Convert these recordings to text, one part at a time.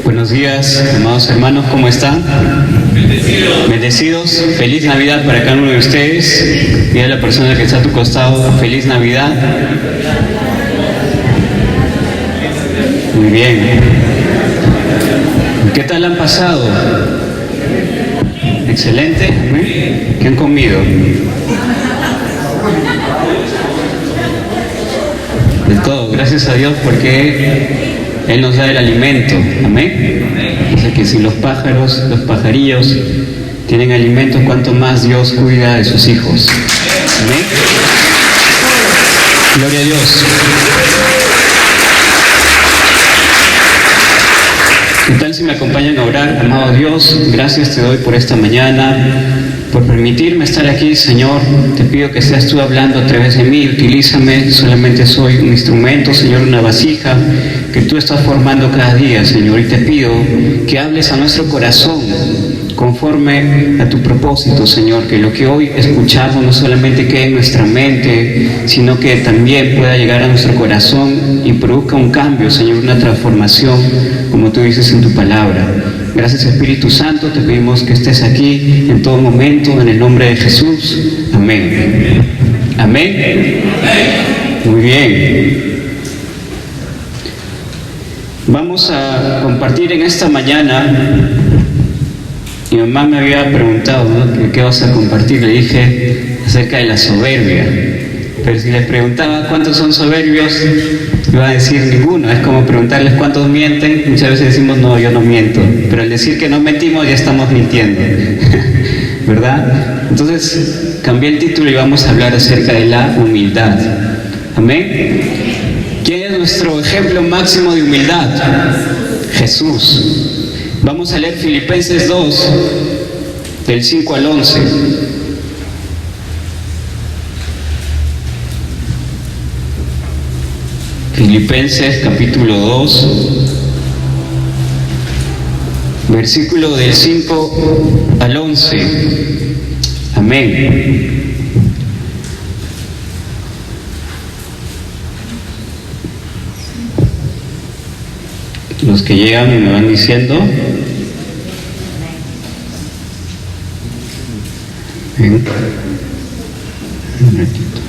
Buenos días, amados hermanos, ¿cómo están? Bendecidos. Feliz Navidad para cada uno de ustedes. Y a la persona que está a tu costado, feliz Navidad. Muy bien. ¿Qué tal han pasado? Excelente. ¿Qué han comido? De todo, gracias a Dios, porque Él nos da el alimento. Amén. O sea que si los pájaros, los pajarillos tienen alimento, cuánto más Dios cuida de sus hijos. Amén. Gloria a Dios. ¿Qué tal si me acompañan a orar? Amado Dios, gracias te doy por esta mañana, por permitirme estar aquí, Señor. Te pido que seas tú hablando a través de mí. Utilízame, solamente soy un instrumento, Señor, una vasija que tú estás formando cada día, Señor. Y te pido que hables a nuestro corazón conforme a tu propósito, Señor. Que lo que hoy escuchamos no solamente quede en nuestra mente, sino que también pueda llegar a nuestro corazón y produzca un cambio, Señor, una transformación, como tú dices en tu palabra. Gracias, Espíritu Santo, te pedimos que estés aquí en todo momento, en el nombre de Jesús. Amén. Amén. Muy bien. Vamos a compartir en esta mañana. Mi mamá me había preguntado, ¿no?, ¿qué vas a compartir? Le dije acerca de la soberbia. Pero si les preguntaba cuántos son soberbios, iba a decir ninguno. Es como preguntarles cuántos mienten. Muchas veces decimos, no, yo no miento. Pero al decir que no mentimos, ya estamos mintiendo. ¿Verdad? Entonces, cambié el título y vamos a hablar acerca de la humildad. Amén. ¿Quién es nuestro ejemplo máximo de humildad? Jesús. Vamos a leer Filipenses 2, del 5 al 11. Filipenses capítulo 2, versículo del 5 al 11. Amén. Los que llegan y me van diciendo. Ven. Un ratito.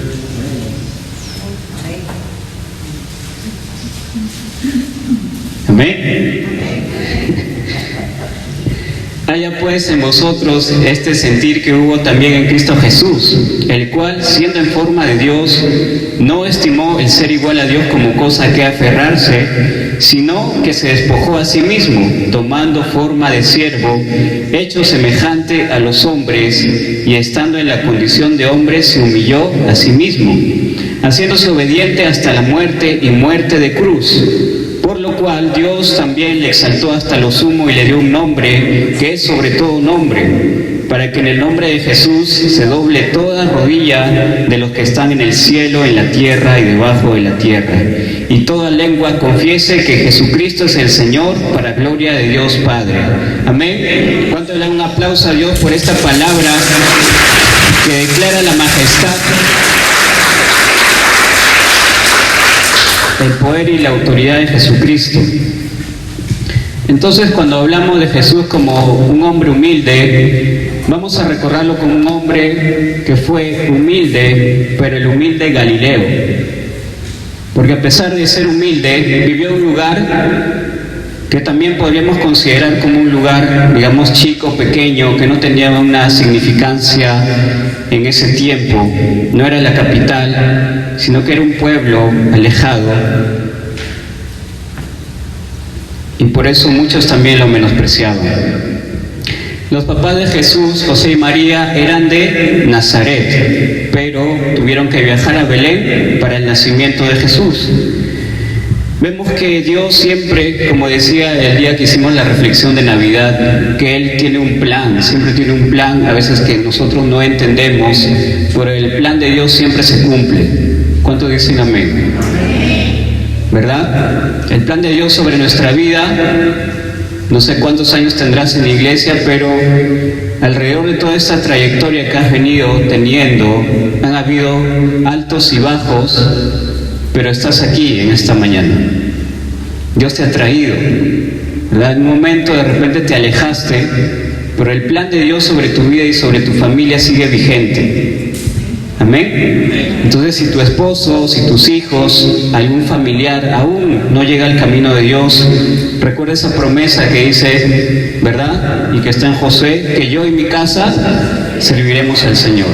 Amén. Haya pues en vosotros este sentir que hubo también en Cristo Jesús, el cual, siendo en forma de Dios, no estimó el ser igual a Dios como cosa que aferrarse, sino que se despojó a sí mismo, tomando forma de siervo, hecho semejante a los hombres, y estando en la condición de hombre, se humilló a sí mismo, haciéndose obediente hasta la muerte y muerte de cruz. Por lo cual Dios también le exaltó hasta lo sumo y le dio un nombre que es sobre todo nombre, para que en el nombre de Jesús se doble toda rodilla de los que están en el cielo, en la tierra y debajo de la tierra, y toda lengua confiese que Jesucristo es el Señor, para gloria de Dios Padre. Amén. ¿Cuánto le dan un aplauso a Dios por esta palabra que declara la majestad, el poder y la autoridad de Jesucristo? Entonces, cuando hablamos de Jesús como un hombre humilde, vamos a recordarlo como un hombre que fue humilde, pero el humilde Galileo. Porque a pesar de ser humilde, vivió en un lugar que también podríamos considerar como un lugar, digamos, chico, pequeño, que no tenía una significancia en ese tiempo. No era la capital, sino que era un pueblo alejado. Y por eso muchos también lo menospreciaban. Los papás de Jesús, José y María, eran de Nazaret, pero tuvieron que viajar a Belén para el nacimiento de Jesús. Vemos que Dios siempre, como decía el día que hicimos la reflexión de Navidad, que Él tiene un plan, siempre tiene un plan, a veces que nosotros no entendemos, pero el plan de Dios siempre se cumple. ¿Cuántos dicen amén? ¿Verdad? El plan de Dios sobre nuestra vida, no sé cuántos años tendrás en la iglesia, pero alrededor de toda esta trayectoria que has venido teniendo, han habido altos y bajos, pero estás aquí en esta mañana. Dios te ha traído. ¿verdad? En un momento de repente te alejaste, pero el plan de Dios sobre tu vida y sobre tu familia sigue vigente. Amén. Entonces, si tu esposo, si tus hijos, algún familiar aún no llega al camino de Dios, recuerda esa promesa que dice, ¿verdad? Y que está en Josué, que yo y mi casa serviremos al Señor.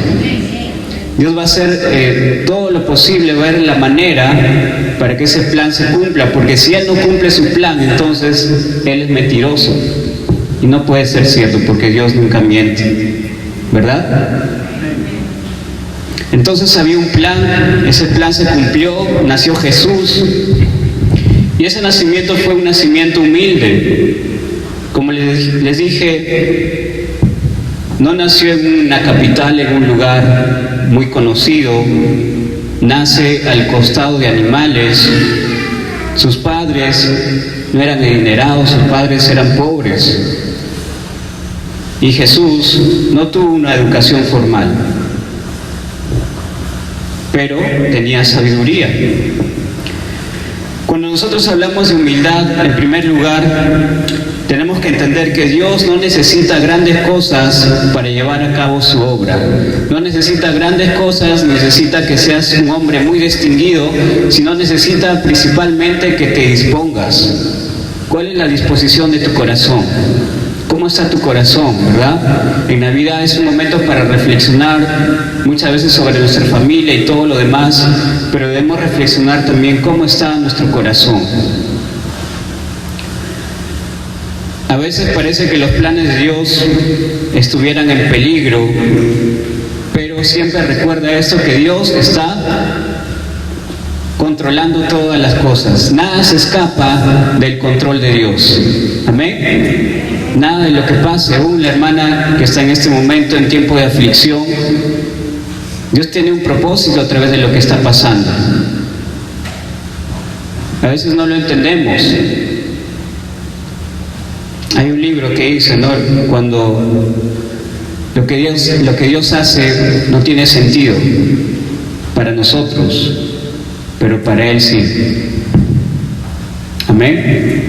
Dios va a hacer todo lo posible, va a ver la manera para que ese plan se cumpla, porque si Él no cumple su plan, entonces Él es mentiroso. Y no puede ser cierto, porque Dios nunca miente, ¿verdad? Entonces había un plan, ese plan se cumplió, nació Jesús, y ese nacimiento fue un nacimiento humilde. Como les dije, no nació en una capital, en un lugar muy conocido, nace al costado de animales. Sus padres no eran adinerados, sus padres eran pobres. Y Jesús no tuvo una educación formal, pero tenía sabiduría. Cuando nosotros hablamos de humildad, en primer lugar, tenemos que entender que Dios no necesita grandes cosas para llevar a cabo su obra. No necesita grandes cosas, necesita que seas un hombre muy distinguido, sino necesita principalmente que te dispongas. ¿Cuál es la disposición de tu corazón? ¿Cómo está tu corazón, verdad? En Navidad es un momento para reflexionar muchas veces sobre nuestra familia y todo lo demás, pero debemos reflexionar también cómo está nuestro corazón. A veces parece que los planes de Dios estuvieran en peligro, pero siempre recuerda esto, que Dios está controlando todas las cosas. Nada se escapa del control de Dios. Amén. Nada de lo que pase, aún la hermana que está en este momento en tiempo de aflicción, Dios tiene un propósito a través de lo que está pasando. A veces no lo entendemos. Hay un libro que dice, ¿no?, cuando lo que Dios hace no tiene sentido para nosotros, pero para Él sí. Amén.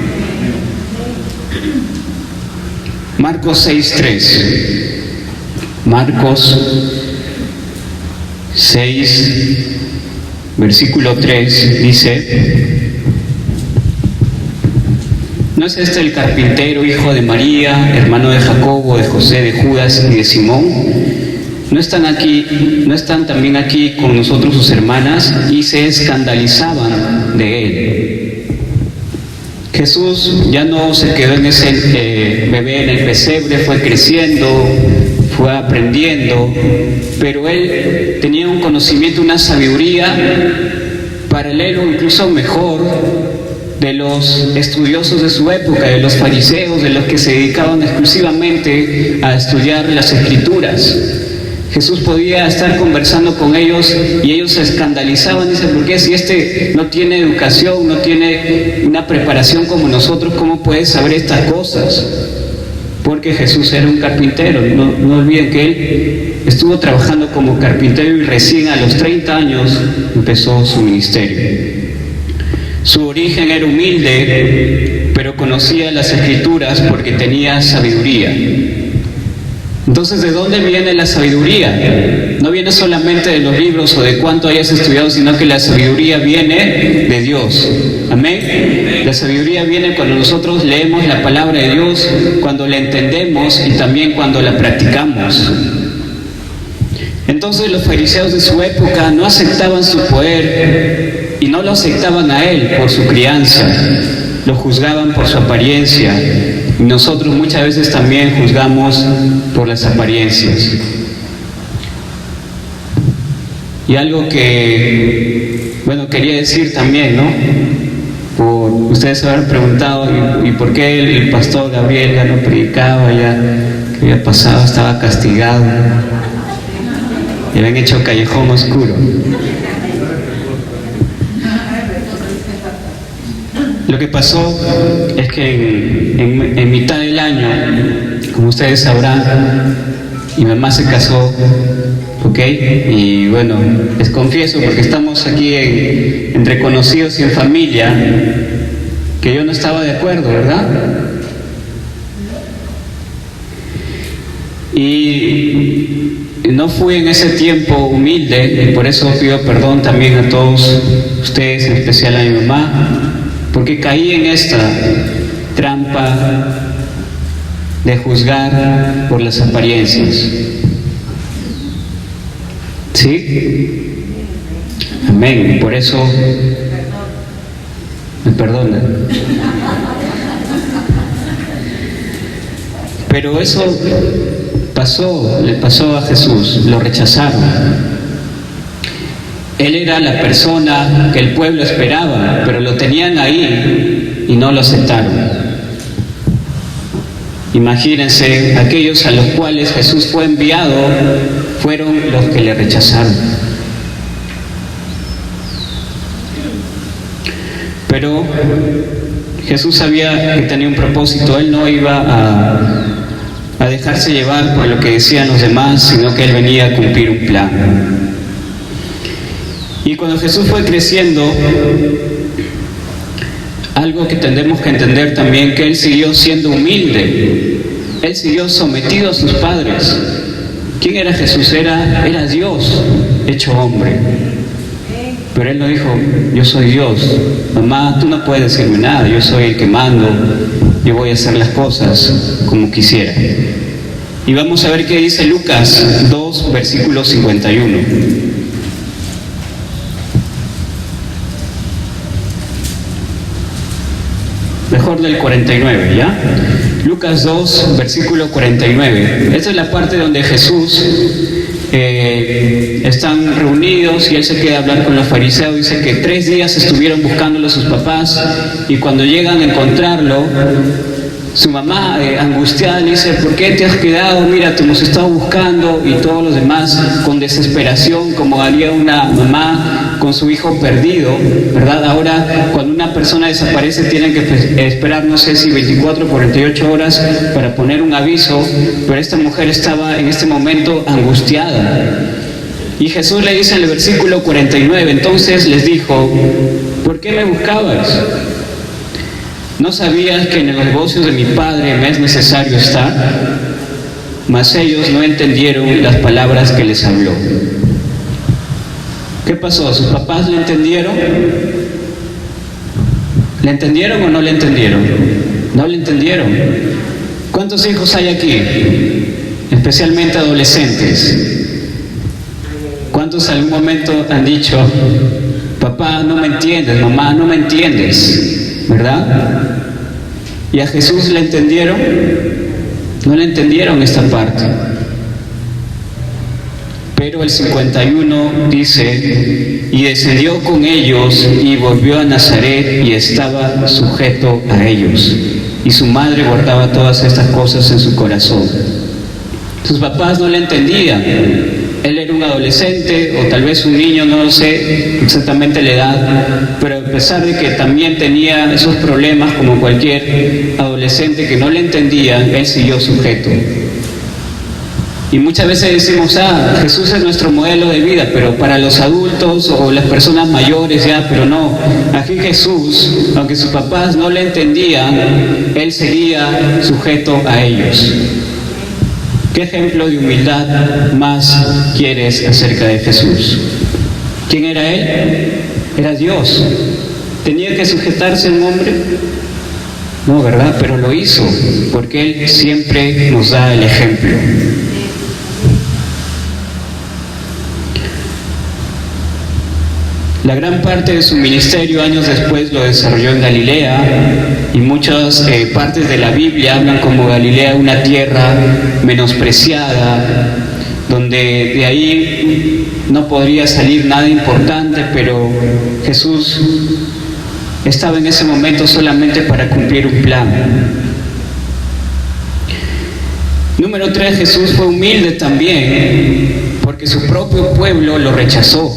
Marcos 6:3. Marcos 6, versículo 3 dice: ¿no es este el carpintero, hijo de María, hermano de Jacobo, de José, de Judas y de Simón? ¿No están también aquí con nosotros sus hermanas? Y se escandalizaban de él. Jesús ya no se quedó en ese bebé en el pesebre, fue creciendo, fue aprendiendo, pero él tenía un conocimiento, una sabiduría paralelo, incluso mejor, de los estudiosos de su época, de los fariseos, de los que se dedicaban exclusivamente a estudiar las Escrituras. Jesús podía estar conversando con ellos y ellos se escandalizaban. Dicen, ¿por qué si este no tiene educación, no tiene una preparación como nosotros, cómo puede saber estas cosas? Porque Jesús era un carpintero. No olviden que él estuvo trabajando como carpintero y recién a los 30 años empezó su ministerio. Su origen era humilde, pero conocía las Escrituras porque tenía sabiduría. Entonces, ¿de dónde viene la sabiduría? No viene solamente de los libros o de cuánto hayas estudiado, sino que la sabiduría viene de Dios. Amén. La sabiduría viene cuando nosotros leemos la palabra de Dios, cuando la entendemos y también cuando la practicamos. Entonces, los fariseos de su época no aceptaban su poder y no lo aceptaban a él por su crianza, lo juzgaban por su apariencia. Y nosotros muchas veces también juzgamos por las apariencias. Y algo que, quería decir también, ¿no? Ustedes se habrán preguntado, ¿y por qué el pastor Gabriel ya no predicaba, ya que había pasado, estaba castigado? Y habían hecho callejón oscuro. Lo que pasó es que en mitad del año, como ustedes sabrán, mi mamá se casó, ¿ok? Y les confieso, porque estamos aquí entre conocidos y en familia, que yo no estaba de acuerdo, ¿verdad? Y no fui en ese tiempo humilde, y por eso pido perdón también a todos ustedes, en especial a mi mamá, porque caí en esta trampa de juzgar por las apariencias. ¿Sí? Amén. Por eso me perdonan. Pero eso le pasó a Jesús, lo rechazaron. Él era la persona que el pueblo esperaba, pero lo tenían ahí y no lo aceptaron. Imagínense, aquellos a los cuales Jesús fue enviado fueron los que le rechazaron. Pero Jesús sabía que tenía un propósito. Él no iba a dejarse llevar por lo que decían los demás, sino que Él venía a cumplir un plan. Y cuando Jesús fue creciendo, algo que tendremos que entender también, que Él siguió siendo humilde. Él siguió sometido a sus padres. ¿Quién era Jesús? Era Dios hecho hombre. Pero Él no dijo, yo soy Dios. Mamá, tú no puedes decirme nada, yo soy el que mando, yo voy a hacer las cosas como quisiera. Y vamos a ver qué dice Lucas 2, versículo 51. Mejor del 49, ¿ya? Lucas 2, versículo 49. Esta es la parte donde Jesús están reunidos y Él se queda a hablar con los fariseos. Dice que 3 días estuvieron buscándolo a sus papás, y cuando llegan a encontrarlo, su mamá, angustiada, le dice, ¿por qué te has quedado? Mira, te hemos estado buscando. Y todos los demás con desesperación, como haría una mamá con su hijo perdido, ¿verdad? Ahora, cuando una persona desaparece, tienen que esperar, no sé si 24 o 48 horas para poner un aviso, pero esta mujer estaba en este momento angustiada. Y Jesús le dice en el versículo 49, entonces les dijo, ¿por qué me buscabas? ¿No sabías que en los negocios de mi Padre me es necesario estar? Mas ellos no entendieron las palabras que les habló. ¿Qué pasó? ¿Sus papás le entendieron? ¿Le entendieron o no le entendieron? No le entendieron. ¿Cuántos hijos hay aquí? Especialmente adolescentes. ¿Cuántos en algún momento han dicho, papá, no me entiendes, mamá, no me entiendes? ¿Verdad? ¿Y a Jesús le entendieron? No le entendieron esta parte. Pero el 51 dice, y descendió con ellos y volvió a Nazaret y estaba sujeto a ellos. Y su madre guardaba todas estas cosas en su corazón. Sus papás no le entendían. Él era un adolescente o tal vez un niño, no lo sé exactamente la edad, pero a pesar de que también tenía esos problemas como cualquier adolescente que no le entendía, él siguió sujeto. Y muchas veces decimos, Jesús es nuestro modelo de vida, pero para los adultos o las personas mayores ya, pero no. Aquí Jesús, aunque sus papás no le entendían, él seguía sujeto a ellos. ¿Qué ejemplo de humildad más quieres acerca de Jesús? ¿Quién era Él? Era Dios. ¿Tenía que sujetarse a un hombre? No, ¿verdad? Pero lo hizo, porque Él siempre nos da el ejemplo. La gran parte de su ministerio años después lo desarrolló en Galilea, y muchas partes de la Biblia hablan como Galilea una tierra menospreciada, donde de ahí no podría salir nada importante, pero Jesús estaba en ese momento solamente para cumplir un plan. Número 3, Jesús fue humilde también, porque su propio pueblo lo rechazó.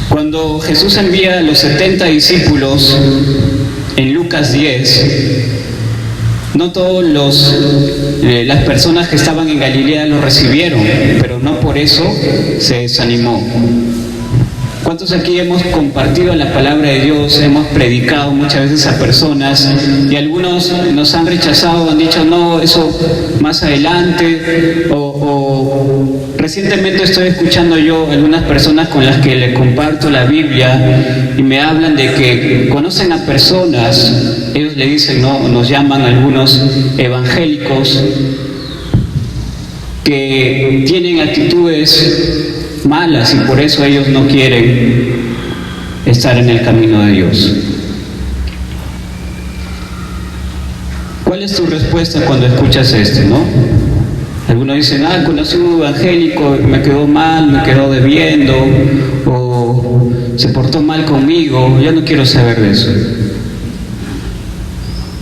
Cuando Jesús envía a los 70 discípulos en Lucas 10, no todas las personas que estaban en Galilea lo recibieron, pero no por eso se desanimó. ¿Cuántos aquí hemos compartido la palabra de Dios, hemos predicado muchas veces a personas y algunos nos han rechazado, han dicho no, eso más adelante, o recientemente estoy escuchando yo algunas personas con las que le comparto la Biblia y me hablan de que conocen a personas, ellos le dicen, no, nos llaman algunos evangélicos, que tienen actitudes malas y por eso ellos no quieren estar en el camino de Dios. ¿Cuál es tu respuesta cuando escuchas esto, no? Algunos dicen, conocí un evangélico, me quedó mal, me quedó debiendo, o se portó mal conmigo, yo no quiero saber de eso.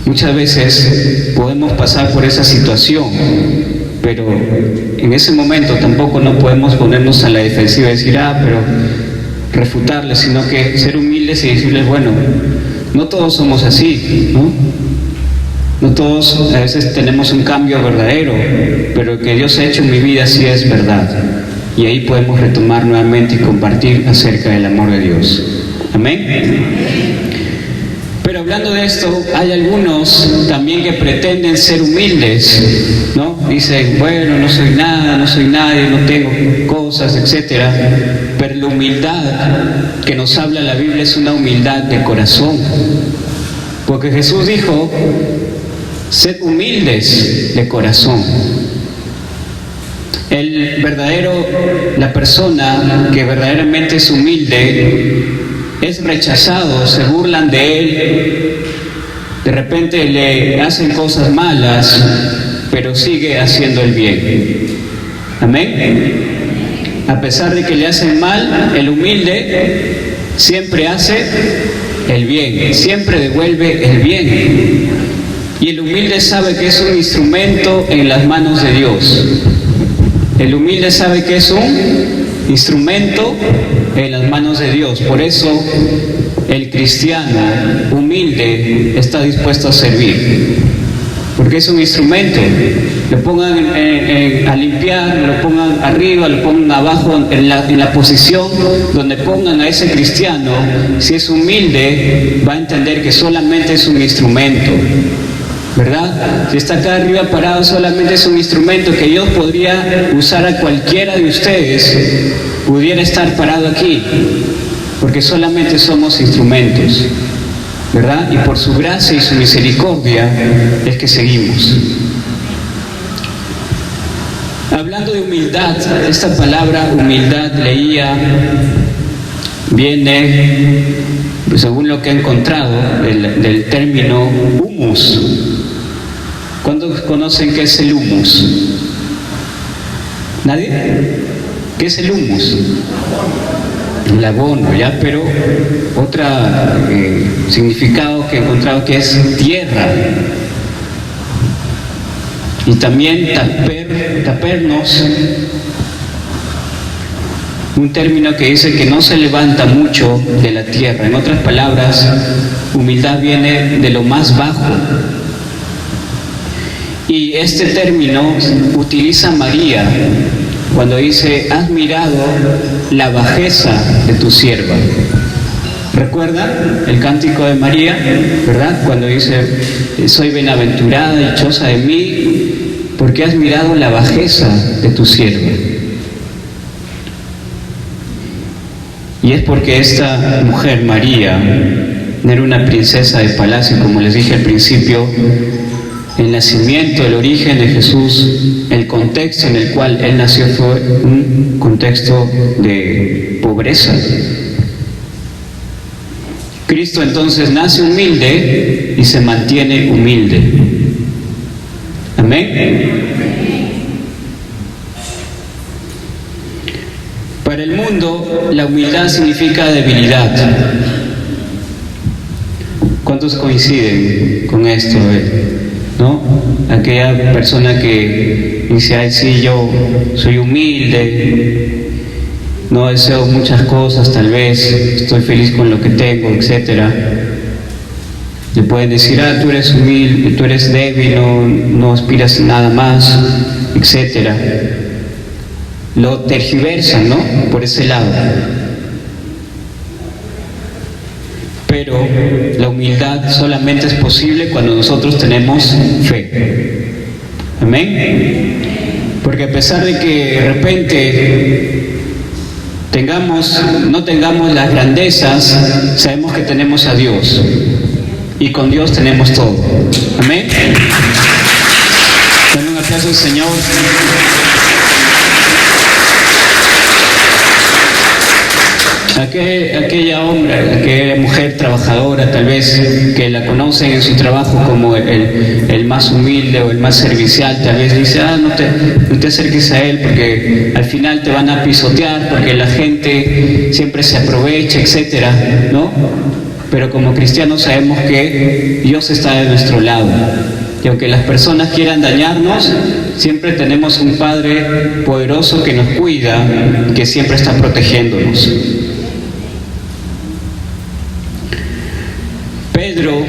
Muchas veces podemos pasar por esa situación, pero en ese momento tampoco no podemos ponernos a la defensiva y decir, pero refutarles, sino que ser humildes y decirles, bueno, no todos somos así, ¿no? No todos a veces tenemos un cambio verdadero, pero lo que Dios ha hecho en mi vida sí es verdad. Y ahí podemos retomar nuevamente y compartir acerca del amor de Dios. Amén. Pero hablando de esto, hay algunos también que pretenden ser humildes, ¿no? Dicen, bueno, no soy nada, no soy nadie, no tengo cosas, etc. Pero la humildad que nos habla la Biblia es una humildad de corazón. Porque Jesús dijo, sed humildes de corazón. La persona que verdaderamente es humilde es rechazado, se burlan de él, de repente le hacen cosas malas, pero sigue haciendo el bien. Amén. A pesar de que le hacen mal, el humilde siempre hace el bien, siempre devuelve el bien. Y el humilde sabe que es un instrumento en las manos de Dios. El humilde sabe que es un instrumento en las manos de Dios. Por eso el cristiano humilde está dispuesto a servir, porque es un instrumento. Lo pongan a limpiar, lo pongan arriba, lo pongan abajo, en la posición donde pongan a ese cristiano. Si es humilde, va a entender que solamente es un instrumento, ¿verdad? Si está acá arriba parado, solamente es un instrumento que Dios podría usar a cualquiera de ustedes, pudiera estar parado aquí, porque solamente somos instrumentos, ¿verdad? Y por su gracia y su misericordia es que seguimos. Hablando de humildad, esta palabra humildad viene, según lo que he encontrado, del término humus. ¿Cuántos conocen qué es el humus? ¿Nadie? ¿Qué es el humus? El abono, ¿ya? Pero otro significado que he encontrado que es tierra. Y también tapernos, un término que dice que no se levanta mucho de la tierra. En otras palabras, humildad viene de lo más bajo. Y este término utiliza María cuando dice, has mirado la bajeza de tu sierva. ¿Recuerdan el cántico de María, verdad? Cuando dice, soy bienaventurada, dichosa de mí, porque has mirado la bajeza de tu sierva. Y es porque esta mujer, María, no era una princesa de palacio, como les dije al principio. El nacimiento, el origen de Jesús, el contexto en el cual Él nació fue un contexto de pobreza. Cristo entonces nace humilde y se mantiene humilde. Amén. Para el mundo, la humildad significa debilidad. ¿Cuántos coinciden con esto? ¿No? Aquella persona que dice, ay, sí, yo soy humilde, no deseo muchas cosas, tal vez estoy feliz con lo que tengo, etc. Le pueden decir, tú eres humilde, tú eres débil, no aspiras a nada más, etc. Lo tergiversan, ¿no? Por ese lado. Pero la humildad solamente es posible cuando nosotros tenemos fe. Amén. Porque a pesar de que de repente no tengamos las grandezas, sabemos que tenemos a Dios. Y con Dios tenemos todo. Amén. Dame un aplauso al Señor. Aquella mujer trabajadora, tal vez, que la conocen en su trabajo como el más humilde o el más servicial, tal vez dice, no te acerques a él porque al final te van a pisotear, porque la gente siempre se aprovecha, etcétera, ¿no? Pero como cristianos sabemos que Dios está de nuestro lado. Y aunque las personas quieran dañarnos, siempre tenemos un Padre poderoso que nos cuida, que siempre está protegiéndonos. Pedro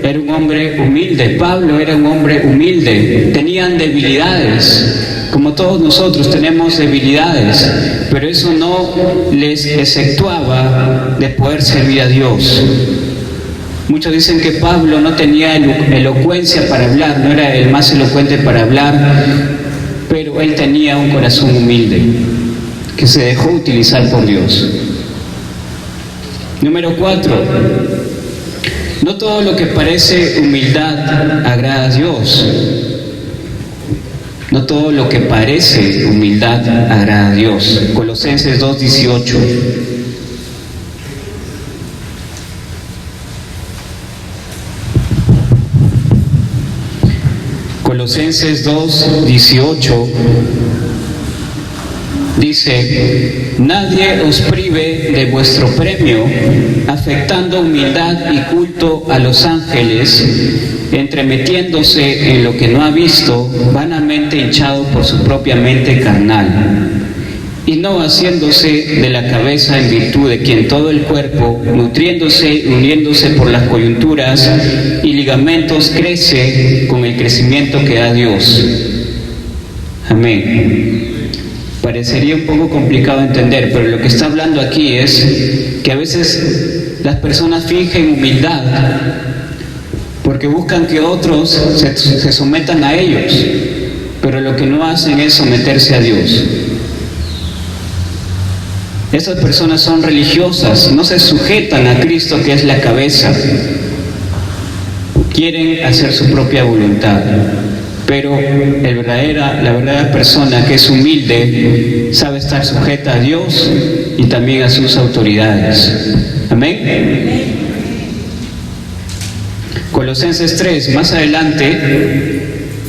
era un hombre humilde, Pablo era un hombre humilde, tenían debilidades, como todos nosotros tenemos debilidades, pero eso no les exceptuaba de poder servir a Dios. Muchos dicen que Pablo no tenía elocuencia para hablar, no era el más elocuente para hablar, pero él tenía un corazón humilde, que se dejó utilizar por Dios. Número 4. No todo lo que parece humildad agrada a Dios. No todo lo que parece humildad agrada a Dios. Colosenses 2:18. Colosenses 2:18 dice: nadie os prive de vuestro premio, afectando humildad y culto a los ángeles, entremetiéndose en lo que no ha visto, vanamente hinchado por su propia mente carnal, y no haciéndose de la cabeza en virtud de quien todo el cuerpo, nutriéndose y uniéndose por las coyunturas y ligamentos, crece con el crecimiento que da Dios. Amén. Parecería un poco complicado entender, pero lo que está hablando aquí es que a veces las personas fingen humildad porque buscan que otros se sometan a ellos, pero lo que no hacen es someterse a Dios. Esas personas son religiosas, no se sujetan a Cristo, que es la cabeza. Quieren hacer su propia voluntad. Pero la verdadera persona que es humilde sabe estar sujeta a Dios y también a sus autoridades. Amén. Colosenses 3, más adelante,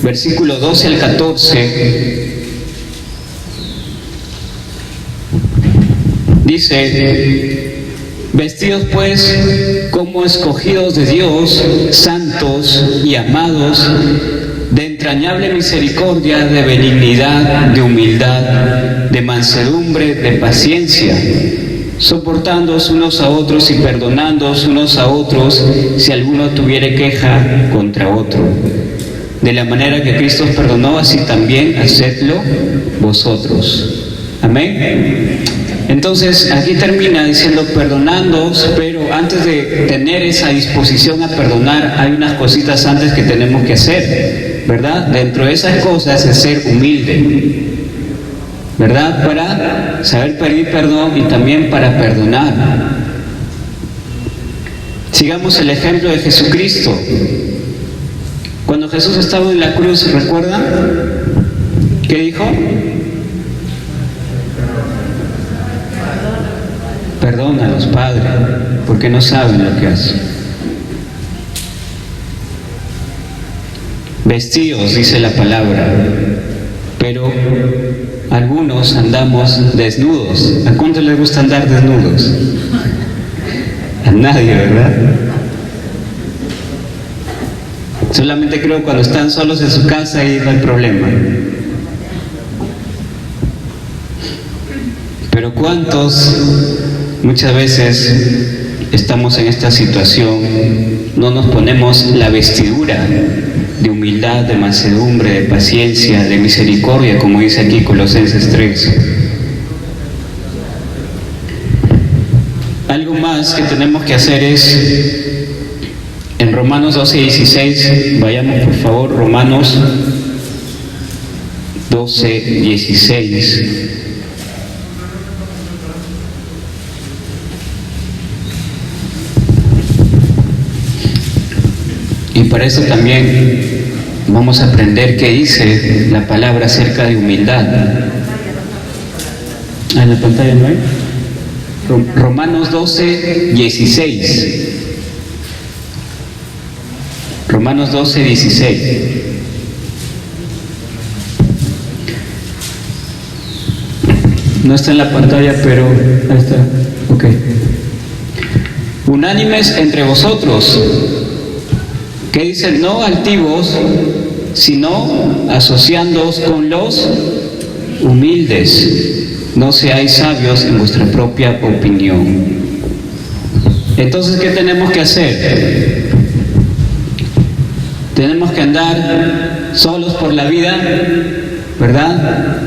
versículo 12 al 14, dice: vestidos pues como escogidos de Dios, santos y amados, de entrañable misericordia, de benignidad, de humildad, de mansedumbre, de paciencia, soportándoos unos a otros y perdonándoos unos a otros si alguno tuviere queja contra otro. De la manera que Cristo os perdonó, así también hacedlo vosotros. Amén. Entonces aquí termina diciendo perdonándoos, pero antes de tener esa disposición a perdonar hay unas cositas antes que tenemos que hacer, ¿verdad? Dentro de esas cosas es ser humilde, ¿verdad? Para saber pedir perdón y también para perdonar. Sigamos el ejemplo de Jesucristo. Cuando Jesús estaba en la cruz, ¿recuerdan? ¿Qué dijo? Perdónalos, Padre, porque no saben lo que hacen. Vestíos, dice la palabra, pero algunos andamos desnudos. ¿A cuántos les gusta andar desnudos? A nadie, ¿verdad? Solamente creo cuando están solos en su casa y no hay problema. Pero ¿cuántos muchas veces estamos en esta situación? No nos ponemos la vestidura de humildad, de mansedumbre, de paciencia, de misericordia, como dice aquí Colosenses 3. Algo más que tenemos que hacer es, en Romanos 12:16, vayamos por favor, Romanos 12:16. Y para eso también vamos a aprender qué dice la palabra acerca de humildad. En la pantalla no hay. Romanos 12:16. Romanos 12:16. No está en la pantalla, pero ahí está. Ok. Unánimes entre vosotros. ¿Qué dice? No altivos, sino asociándoos con los humildes. No seáis sabios en vuestra propia opinión. Entonces, ¿qué tenemos que hacer? Tenemos que andar solos por la vida, ¿verdad?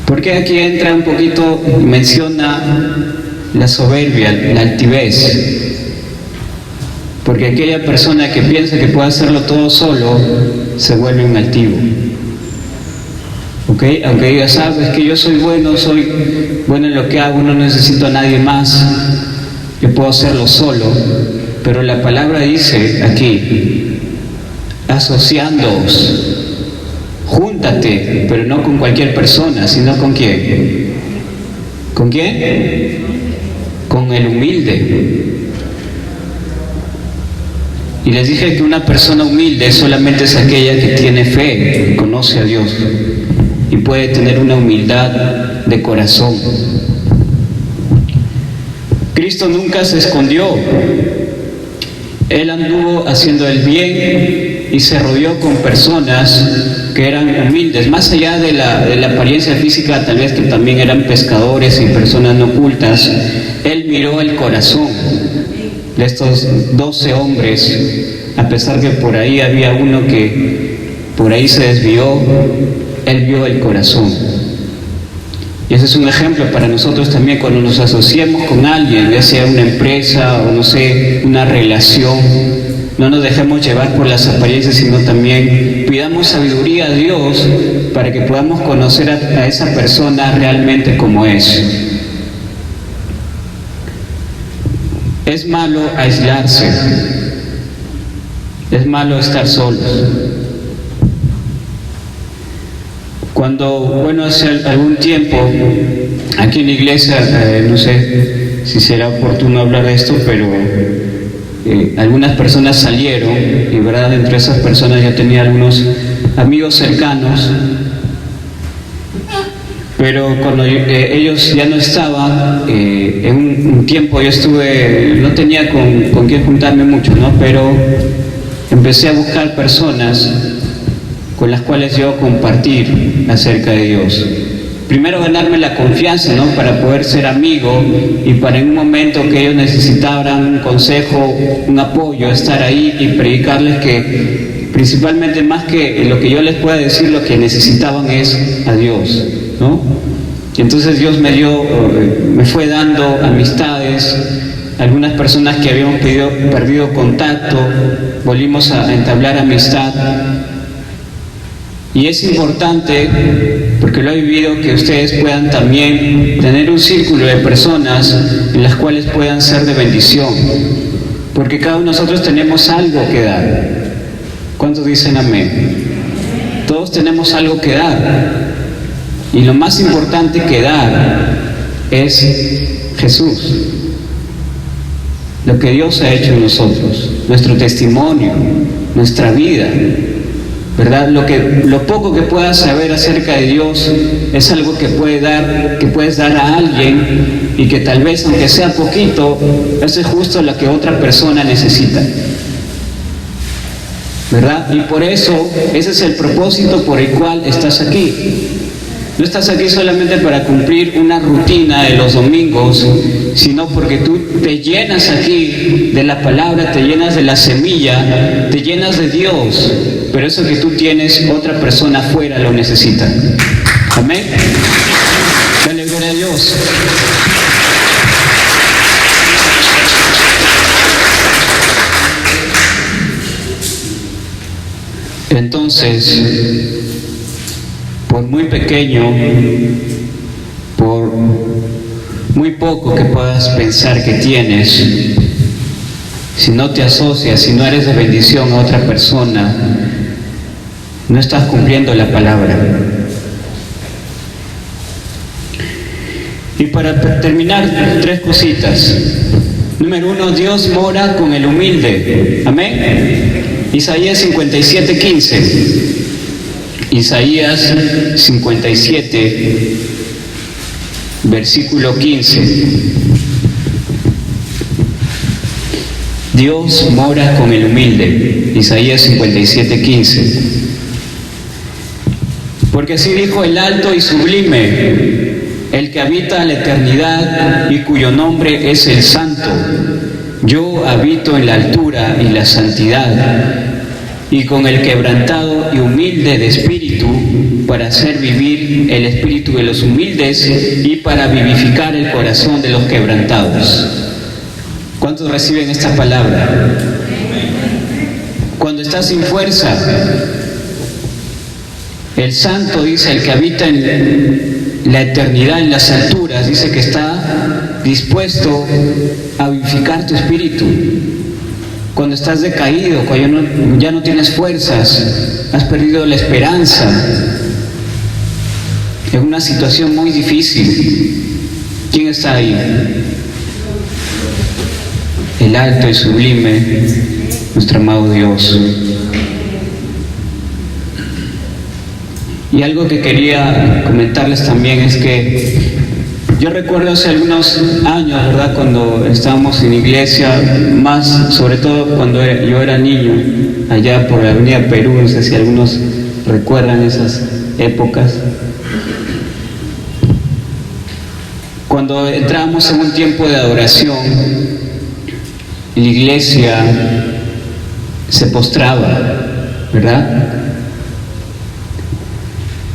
Porque aquí entra un poquito, menciona la soberbia, la altivez. Porque aquella persona que piensa que puede hacerlo todo solo, se vuelve un altivo. ¿Ok? Aunque diga, sabes que yo soy bueno en lo que hago, no necesito a nadie más, yo puedo hacerlo solo. Pero la palabra dice aquí, asociándoos, júntate, pero no con cualquier persona, sino con quién. ¿Con quién? Con el humilde. Y les dije que una persona humilde solamente es aquella que tiene fe, conoce a Dios y puede tener una humildad de corazón. Cristo nunca se escondió. Él anduvo haciendo el bien y se rodeó con personas que eran humildes, más allá de la apariencia física, tal vez que también eran pescadores y personas no cultas. Él miró el corazón de estos 12 hombres, a pesar que por ahí había uno que por ahí se desvió, él vio el corazón. Y ese es un ejemplo para nosotros también cuando nos asociemos con alguien, ya sea una empresa o no sé, una relación. No nos dejemos llevar por las apariencias, sino también pidamos sabiduría a Dios para que podamos conocer a esa persona realmente como es. Es malo aislarse, es malo estar solos. Cuando, hace algún tiempo, aquí en la iglesia, no sé si será oportuno hablar de esto, pero algunas personas salieron, y verdad, entre esas personas yo tenía algunos amigos cercanos, pero cuando ellos ya no estaban, en un tiempo yo no tenía con quién juntarme mucho, ¿no? Pero empecé a buscar personas con las cuales yo compartir acerca de Dios. Primero ganarme la confianza, ¿no? Para poder ser amigo y para en un momento que ellos necesitaran un consejo, un apoyo, estar ahí y predicarles que principalmente más que lo que yo les pueda decir, lo que necesitaban es a Dios, ¿no? Y entonces Dios me fue dando amistades, algunas personas que habíamos perdido contacto, volvimos a entablar amistad. Y es importante, porque lo he vivido, que ustedes puedan también tener un círculo de personas en las cuales puedan ser de bendición, porque cada uno de nosotros tenemos algo que dar. ¿Cuántos dicen amén? Todos tenemos algo que dar, y lo más importante que dar es Jesús, lo que Dios ha hecho en nosotros, nuestro testimonio, nuestra vida, ¿verdad? Lo poco que puedas saber acerca de Dios es algo que puedes dar a alguien, y que tal vez, aunque sea poquito, eso es justo lo que otra persona necesita, ¿verdad? Y por eso, ese es el propósito por el cual estás aquí. No estás aquí solamente para cumplir una rutina de los domingos, sino porque tú te llenas aquí de la palabra, te llenas de la semilla, te llenas de Dios, pero eso que tú tienes, otra persona afuera lo necesita. Amén. Dale gloria a Dios. Entonces, por muy pequeño, por muy poco que puedas pensar que tienes, si no te asocias, si no eres de bendición a otra persona, no estás cumpliendo la palabra. Y para terminar, 3 cositas. Número 1, Dios mora con el humilde. Amén. Isaías 57:15. Isaías 57, versículo 15. Dios mora con el humilde. Isaías 57:15. Porque así dijo el alto y sublime, el que habita la eternidad y cuyo nombre es el Santo. Yo habito en la altura y la santidad, y con el quebrantado y humilde de espíritu, para hacer vivir el espíritu de los humildes y para vivificar el corazón de los quebrantados. ¿Cuántos reciben esta palabra? Cuando estás sin fuerza, el Santo dice, el que habita en la eternidad, en las alturas, dice que está dispuesto a vivificar tu espíritu. Cuando estás decaído, cuando ya no tienes fuerzas, has perdido la esperanza, en una situación muy difícil, ¿quién está ahí? El alto y sublime, nuestro amado Dios. Y algo que quería comentarles también es que yo recuerdo hace algunos años, ¿verdad?, cuando estábamos en iglesia, más sobre todo cuando yo era niño, allá por la Avenida Perú, no sé si algunos recuerdan esas épocas. Cuando entrábamos en un tiempo de adoración, la iglesia se postraba, ¿verdad?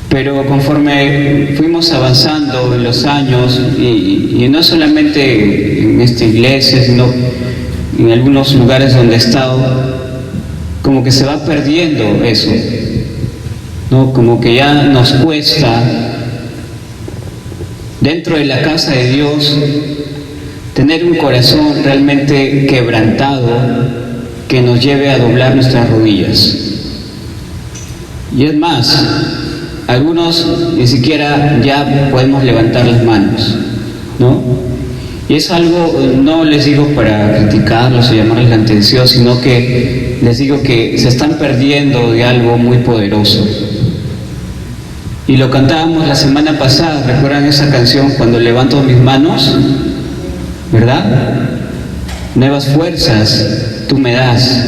Pero conforme fuimos avanzando en los años, y no solamente en esta iglesia, sino en algunos lugares donde he estado, como que se va perdiendo eso, ¿no? Como que ya nos cuesta, dentro de la casa de Dios, tener un corazón realmente quebrantado que nos lleve a doblar nuestras rodillas. Y es más, algunos ni siquiera ya podemos levantar las manos, ¿no? Y es algo, no les digo para criticarlos o llamarles la atención, sino que les digo que se están perdiendo de algo muy poderoso. Y lo cantábamos la semana pasada, ¿recuerdan esa canción, Cuando levanto mis manos? ¿Verdad? Nuevas fuerzas tú me das.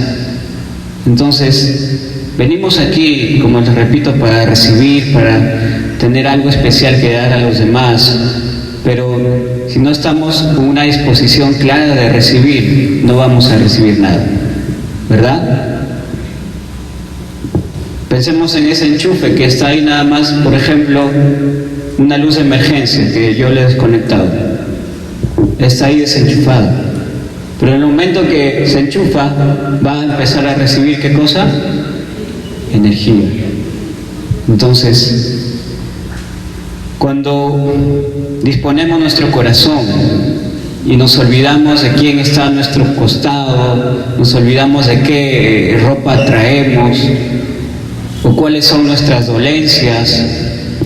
Entonces, venimos aquí, como les repito, para recibir, para tener algo especial que dar a los demás, pero si no estamos con una disposición clara de recibir, no vamos a recibir nada, ¿verdad? Pensemos en ese enchufe que está ahí nada más, por ejemplo, una luz de emergencia que yo le he desconectado, está ahí desenchufado, pero en el momento que se enchufa va a empezar a recibir ¿qué cosa? Energía. Entonces, cuando disponemos nuestro corazón y nos olvidamos de quién está a nuestro costado, nos olvidamos de qué ropa traemos o cuáles son nuestras dolencias,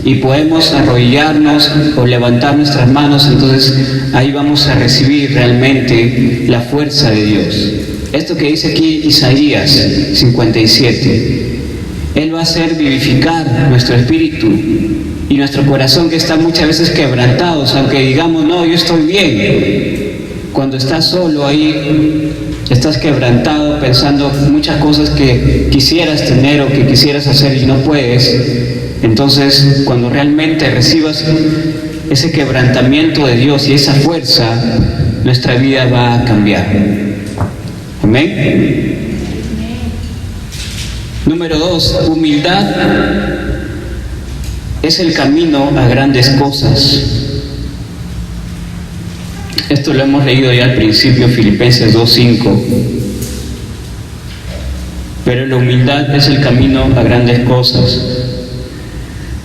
y podemos arrodillarnos o levantar nuestras manos, entonces ahí vamos a recibir realmente la fuerza de Dios. Esto que dice aquí Isaías 57, Él va a hacer vivificar nuestro espíritu y nuestro corazón, que está muchas veces quebrantados, aunque digamos, no, yo estoy bien. Cuando estás solo ahí, estás quebrantado pensando muchas cosas que quisieras tener o que quisieras hacer y no puedes. Entonces, cuando realmente recibas ese quebrantamiento de Dios y esa fuerza, nuestra vida va a cambiar. Amén. Número 2, humildad es el camino a grandes cosas. Esto lo hemos leído ya al principio, Filipenses 2:5. pero la humildad es el camino a grandes cosas.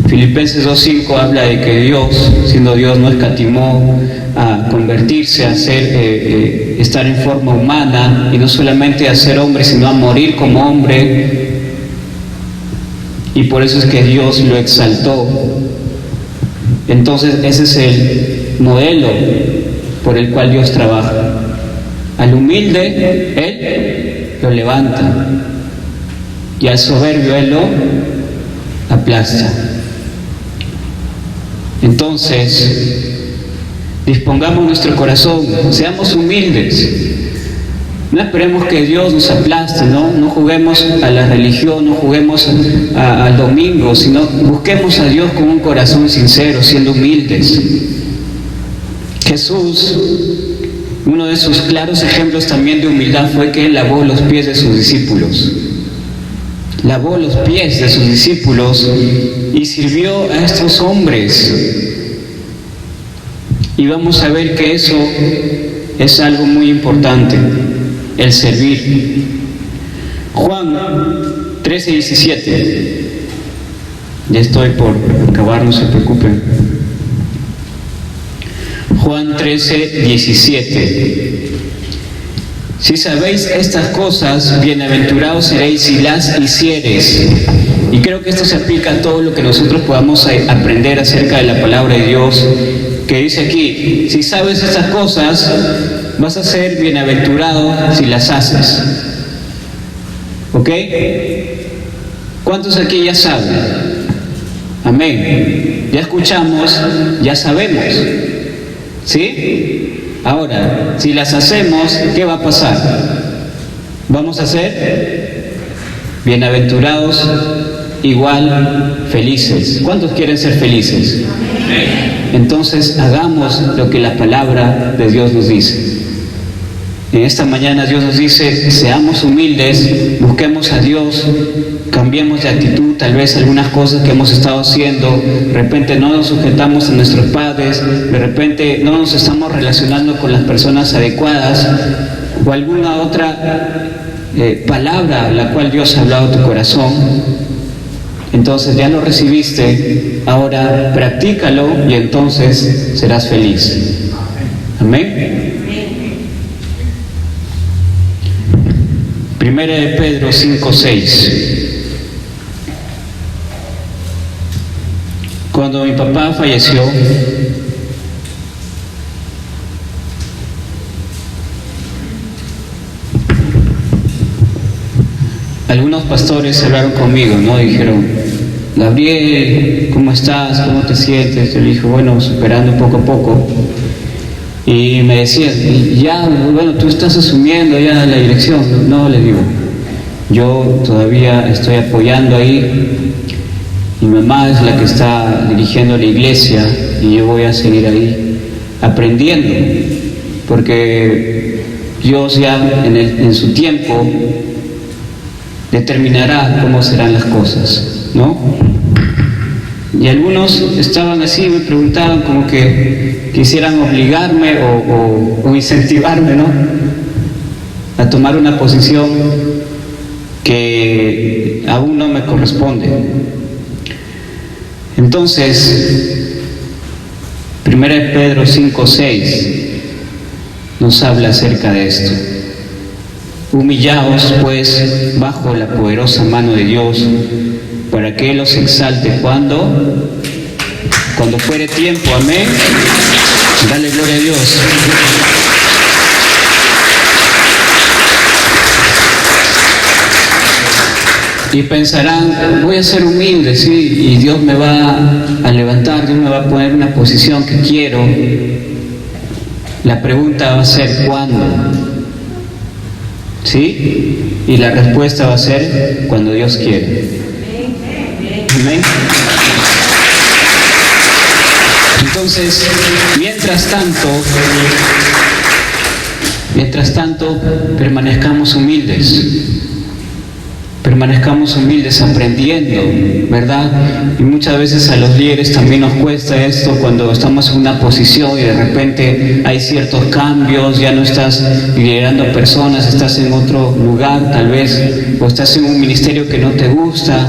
Filipenses 2:5 habla de que Dios, siendo Dios, no escatimó a convertirse, a estar en forma humana, y no solamente a ser hombre, sino a morir como hombre, y por eso es que Dios lo exaltó. Entonces ese es el modelo por el cual Dios trabaja. Al humilde Él lo levanta, y al soberbio Él lo aplasta. Entonces, dispongamos nuestro corazón, seamos humildes. No esperemos que Dios nos aplaste, no juguemos a la religión, no juguemos al domingo, sino busquemos a Dios con un corazón sincero, siendo humildes. Jesús, uno de sus claros ejemplos también de humildad fue que Él lavó los pies de sus discípulos. Lavó los pies de sus discípulos y sirvió a estos hombres. Y vamos a ver que eso es algo muy importante, el servir. Juan 13:17. Ya estoy por acabar, no se preocupen. Juan 13:17. Si sabéis estas cosas, bienaventurados seréis si las hiciereis. Y creo que esto se aplica a todo lo que nosotros podamos aprender acerca de la palabra de Dios, que dice aquí: si sabes estas cosas, vas a ser bienaventurado si las haces. ¿Ok? ¿Cuántos aquí ya saben? Amén. Ya escuchamos, ya sabemos. ¿Sí? Ahora, si las hacemos, ¿qué va a pasar? Vamos a ser bienaventurados, igual felices. ¿Cuántos quieren ser felices? Entonces, hagamos lo que la palabra de Dios nos dice. En esta mañana Dios nos dice: seamos humildes, busquemos a Dios, cambiemos de actitud. Tal vez algunas cosas que hemos estado haciendo, de repente no nos sujetamos a nuestros padres, de repente no nos estamos relacionando con las personas adecuadas, o alguna otra palabra la cual Dios ha hablado a tu corazón. Entonces ya lo recibiste, ahora practícalo y entonces serás feliz. Amén. Primera de Pedro 5:6. Cuando mi papá falleció, algunos pastores hablaron conmigo, ¿no? Dijeron: Gabriel, ¿cómo estás? ¿Cómo te sientes? Yo le dije: bueno, superando poco a poco. Y me decían: ya, bueno, tú estás asumiendo ya la dirección. No, le digo, yo todavía estoy apoyando ahí. Mi mamá es la que está dirigiendo la iglesia y yo voy a seguir ahí aprendiendo, porque Dios ya en su tiempo determinará cómo serán las cosas, ¿no? Y algunos estaban así, me preguntaban como que quisieran obligarme o incentivarme, ¿no?, a tomar una posición que aún no me corresponde. Entonces, 1 Pedro 5:6 nos habla acerca de esto. Humillaos pues bajo la poderosa mano de Dios, para que Él os exalte cuando fuere tiempo. Amén. Dale gloria a Dios. Y pensarán: voy a ser humilde, sí, y Dios me va a levantar, Dios me va a poner en una posición que quiero. La pregunta va a ser: ¿cuándo? ¿Sí? Y la respuesta va a ser: cuando Dios quiere. Amén. Entonces, mientras tanto, permanezcamos humildes. permanezcamos humildes aprendiendo, ¿verdad? Y muchas veces a los líderes también nos cuesta esto cuando estamos en una posición y de repente hay ciertos cambios, ya no estás liderando personas, estás en otro lugar tal vez, o estás en un ministerio que no te gusta,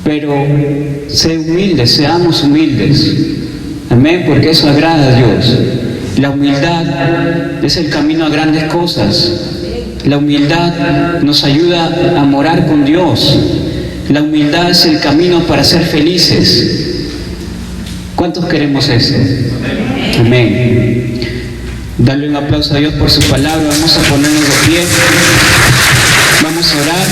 pero sé humilde, seamos humildes, amén, porque eso agrada a Dios. La humildad es el camino a grandes cosas. La humildad nos ayuda a morar con Dios. La humildad es el camino para ser felices. ¿Cuántos queremos eso? Amén. Dale un aplauso a Dios por su palabra. Vamos a ponernos de pie. Vamos a orar.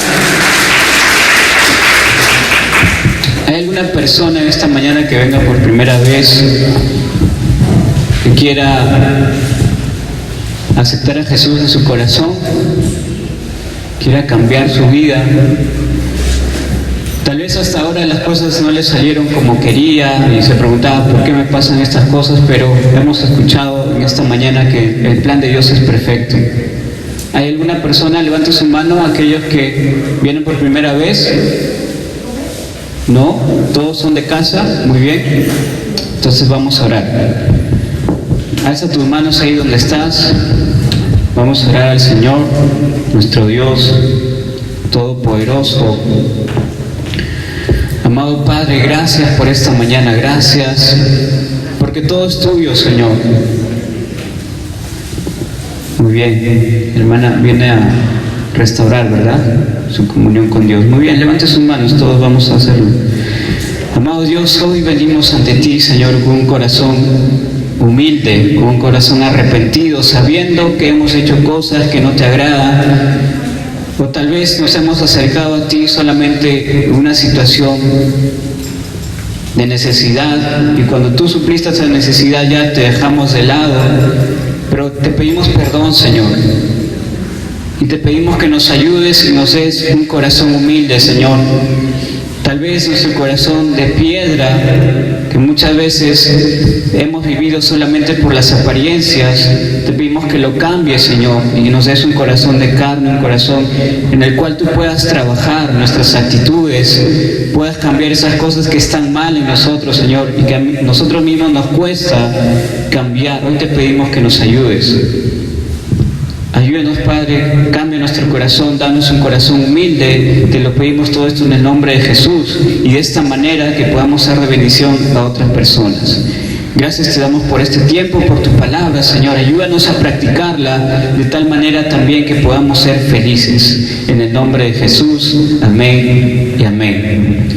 ¿Hay alguna persona en esta mañana que venga por primera vez, que quiera aceptar a Jesús en su corazón, quiera cambiar su vida? Tal vez hasta ahora las cosas no le salieron como quería y se preguntaba por qué me pasan estas cosas, pero hemos escuchado en esta mañana que el plan de Dios es perfecto. ¿Hay alguna persona? Levante su mano, aquellos que vienen por primera vez. ¿No? ¿Todos son de casa? Muy bien. Entonces vamos a orar. Alza tus manos ahí donde estás. Vamos a orar al Señor, nuestro Dios Todopoderoso. Amado Padre, gracias por esta mañana, gracias, porque todo es tuyo, Señor. Muy bien, hermana, viene a restaurar, ¿verdad?, su comunión con Dios. Muy bien, levante sus manos, todos vamos a hacerlo. Amado Dios, hoy venimos ante ti, Señor, con un corazón humilde, con un corazón arrepentido, sabiendo que hemos hecho cosas que no te agradan, o tal vez nos hemos acercado a ti solamente en una situación de necesidad, y cuando tú supliste esa necesidad ya te dejamos de lado, pero te pedimos perdón, Señor, y te pedimos que nos ayudes y nos des un corazón humilde, Señor. Tal vez nuestro corazón de piedra, que muchas veces hemos vivido solamente por las apariencias, te pedimos que lo cambies, Señor, y que nos des un corazón de carne, un corazón en el cual tú puedas trabajar nuestras actitudes, puedas cambiar esas cosas que están mal en nosotros, Señor, y que a nosotros mismos nos cuesta cambiar. Hoy te pedimos que nos ayudes. Ayúdanos, Padre, cambia nuestro corazón, danos un corazón humilde, te lo pedimos todo esto en el nombre de Jesús, y de esta manera que podamos ser de bendición a otras personas. Gracias te damos por este tiempo, por tu palabra, Señor. Ayúdanos a practicarla de tal manera también que podamos ser felices. En el nombre de Jesús, amén y amén.